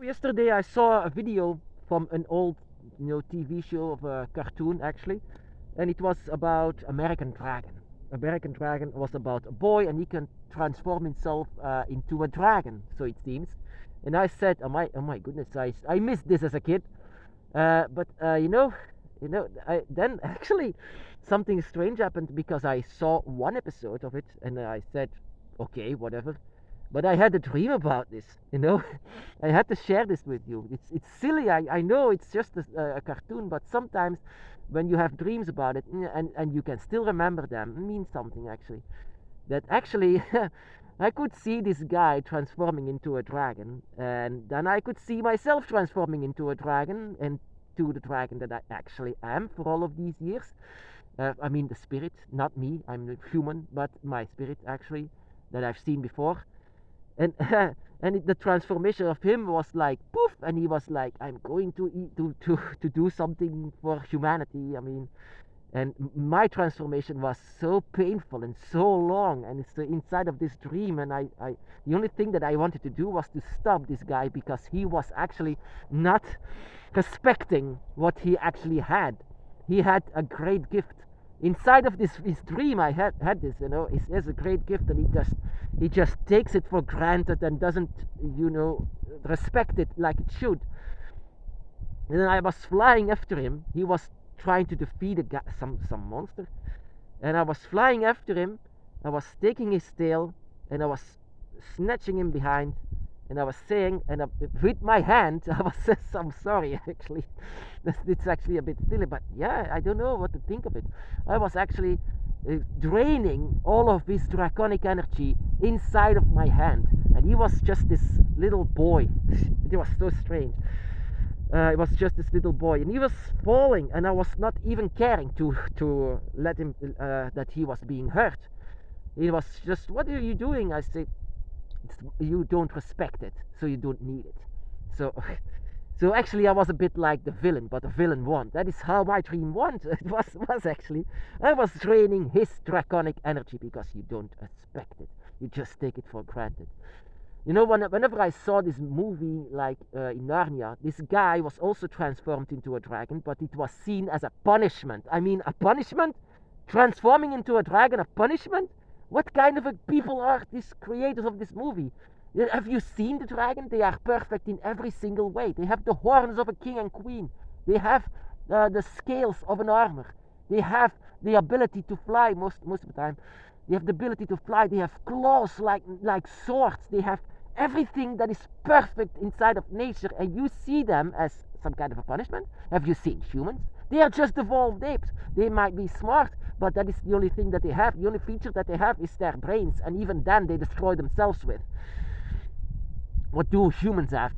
yesterday I saw a video from an old, TV show of a cartoon actually, and it was about American Dragon. American Dragon was about a boy, and he can transform himself into a dragon, so it seems. And I said, oh my goodness, I missed this as a kid. But then actually something strange happened because I saw one episode of it, and I said, okay, whatever. But I had a dream about this. I had to share this with you. It's silly. I know it's just a cartoon, but sometimes when you have dreams about it, and you can still remember them, it means something actually. That actually I could see this guy transforming into a dragon, and then I could see myself transforming into a dragon, and to the dragon that I actually am for all of these years. I mean the spirit, not me. I'm a human, but my spirit actually that I've seen before. And the transformation of him was like poof, and he was like, I'm going to eat, to do something for humanity. I mean, and my transformation was so painful and so long, and it's inside of this dream, and I the only thing that I wanted to do was to stop this guy, because he was actually not respecting what he actually had. He had a great gift inside of this his dream. I had this, he has a great gift, and he just takes it for granted and doesn't respect it like it should. And then I was flying after him. He was trying to defeat some monster, and I was flying after him. I was taking his tail, and I was snatching him behind, and I was saying, and with my hand I was saying, I'm sorry actually, it's actually a bit silly, but yeah, I don't know what to think of it. I was actually draining all of his draconic energy inside of my hand, and he was just this little boy. It was so strange. It was just this little boy, and he was falling, and I was not even caring to let him that he was being hurt. He was just, what are you doing? I said, you don't respect it, so you don't need it. So actually I was a bit like the villain, but the villain won. That is how my dream won. It was actually, I was draining his draconic energy, because you don't respect it, you just take it for granted. Whenever I saw this movie, like in Narnia, this guy was also transformed into a dragon, but it was seen as a punishment. I mean, a punishment? Transforming into a dragon, a punishment? What kind of people are these creators of this movie? Have you seen the dragon? They are perfect in every single way. They have the horns of a king and queen. They have the scales of an armor. They have the ability to fly most of the time. They have the ability to fly. They have claws like swords. They have everything that is perfect inside of nature, and you see them as some kind of a punishment. Have you seen humans? They are just evolved apes. They might be smart, but that is the only thing that they have. The only feature that they have is their brains, and even then they destroy themselves with. What do humans have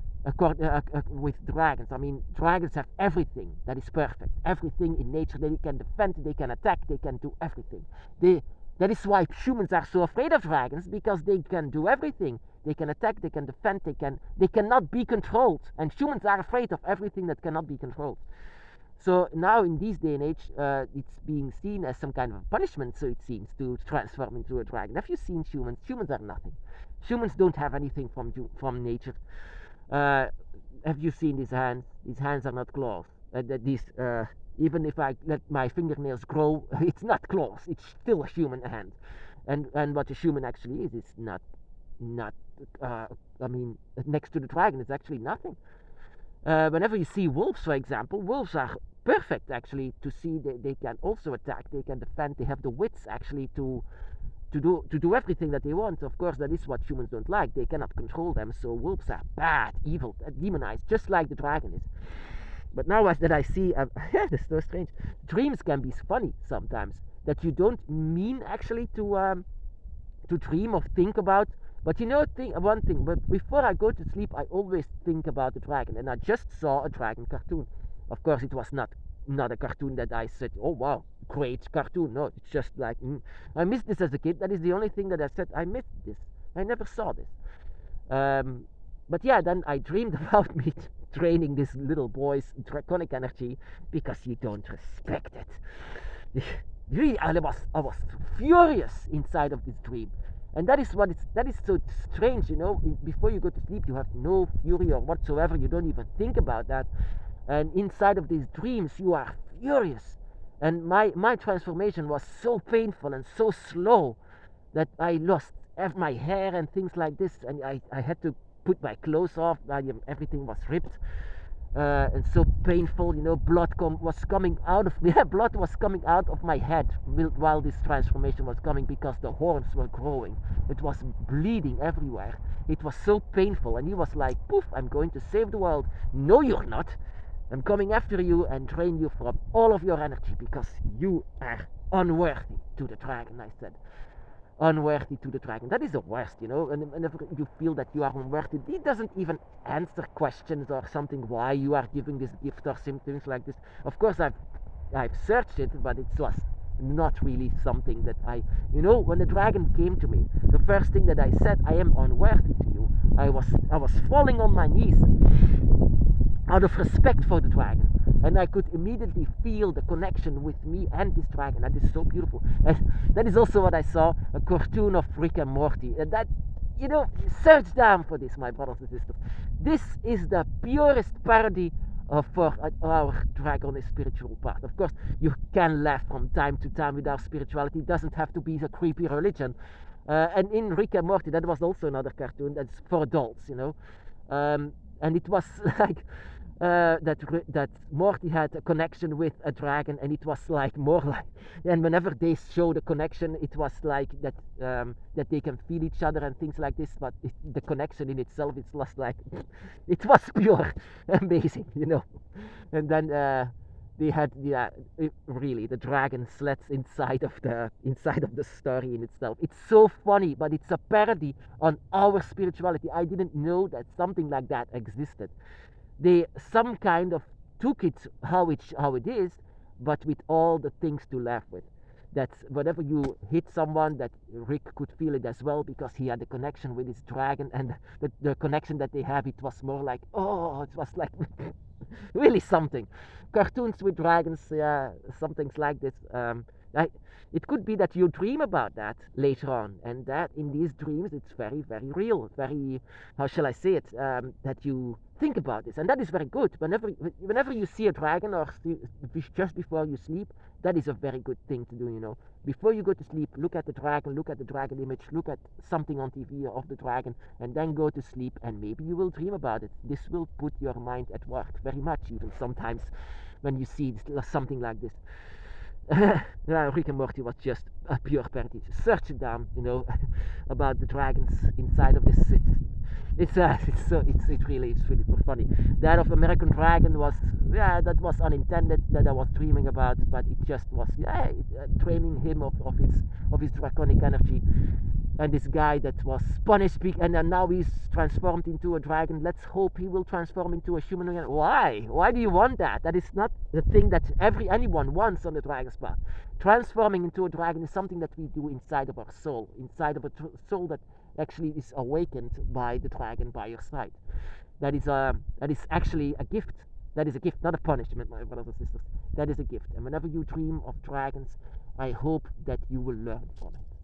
with dragons? I mean, dragons have everything that is perfect. Everything in nature. They can defend, they can attack, they can do everything. That is why humans are so afraid of dragons, because they can do everything. They can attack, they can defend, they cannot be controlled. And humans are afraid of everything that cannot be controlled. So now in this day and age, it's being seen as some kind of a punishment, so it seems, to transform into a dragon. Have you seen humans? Humans are nothing. Humans don't have anything from nature. Have you seen these hands? These hands are not claws. Even if I let my fingernails grow, it's not claws. It's still a human hand. And what a human actually is not. I mean, next to the dragon, it's actually nothing. Whenever you see wolves, for example, wolves are perfect actually to see. They can also attack, they can defend, they have the wits actually to do everything that they want. Of course, that is what humans don't like. They cannot control them, so wolves are bad, evil, demonized, just like the dragon is. But now that I see, it's so strange. Dreams can be funny sometimes, that you don't mean actually to dream or think about. But one thing, but before I go to sleep, I always think about the dragon. And I just saw a dragon cartoon. Of course, it was not a cartoon that I said, oh wow, great cartoon. No, it's just like, I missed this as a kid. That is the only thing that I said, I missed this. I never saw this. But yeah, then I dreamed about me training this little boy's draconic energy, because you don't respect it. Really, I was furious inside of this dream. And that is so strange, before you go to sleep you have no fury or whatsoever, you don't even think about that, and inside of these dreams you are furious. And my transformation was so painful and so slow that I lost my hair and things like this, and I had to put my clothes off. Everything was ripped, and so painful. Blood was coming out of me. Blood was coming out of my head while this transformation was coming, because the horns were growing. It was bleeding everywhere. It was so painful, and he was like, "Poof! I'm going to save the world." No, you're not. I'm coming after you and drain you from all of your energy because you are unworthy to the dragon, I said. Unworthy to the dragon. That is the worst, and whenever you feel that you are unworthy, he doesn't even answer questions or something why you are giving this gift or things like this. Of course, I've searched it, but it was not really something that when the dragon came to me, the first thing that I said, I am unworthy to you. I was falling on my knees out of respect for the dragon, and I could immediately feel the connection with me and this dragon. That is so beautiful. And that is also what I saw, a cartoon of Rick and Morty. And that, search down for this, my brothers and sisters. This is the purest parody for our dragon is spiritual part. Of course, you can laugh from time to time with our spirituality. It doesn't have to be a creepy religion. And in Rick and Morty, that was also another cartoon that's for adults, and it was like that Morty had a connection with a dragon, and it was like more like, and whenever they show the connection, it was like that that they can feel each other and things like this. But the connection in itself, it's just like it was pure, amazing, And then they had really the dragon sleds inside of the story in itself. It's so funny, but it's a parody on our spirituality. I didn't know that something like that existed. They some kind of took it how it is, but with all the things to laugh with. That whenever you hit someone, that Rick could feel it as well because he had a connection with his dragon, and the connection that they have, it was more like, oh, it was like really something. Cartoons with dragons, some things like this. It could be that you dream about that later on, and that in these dreams it's very, very real, very, how shall I say it, that you think about this, and that is very good. Whenever you see a dragon or just before you sleep, that is a very good thing to do. Before you go to sleep, look at the dragon image, look at something on TV of the dragon, and then go to sleep, and maybe you will dream about it. This will put your mind at work very much, even sometimes when you see something like this. Rick and Morty was just a pure parody. Search it down, about the dragons inside of this. It's really funny. That of American Dragon was, that was unintended, that I was dreaming about, but it just was, dreaming him of his draconic energy. And this guy that was punished, and then now he's transformed into a dragon. Let's hope he will transform into a human again. Why? Why do you want that? That is not the thing that anyone wants on the dragon's path. Transforming into a dragon is something that we do inside of our soul, inside of a soul that actually is awakened by the dragon by your side. That is actually a gift. That is a gift, not a punishment, my brothers and sisters. That is a gift. And whenever you dream of dragons, I hope that you will learn from it.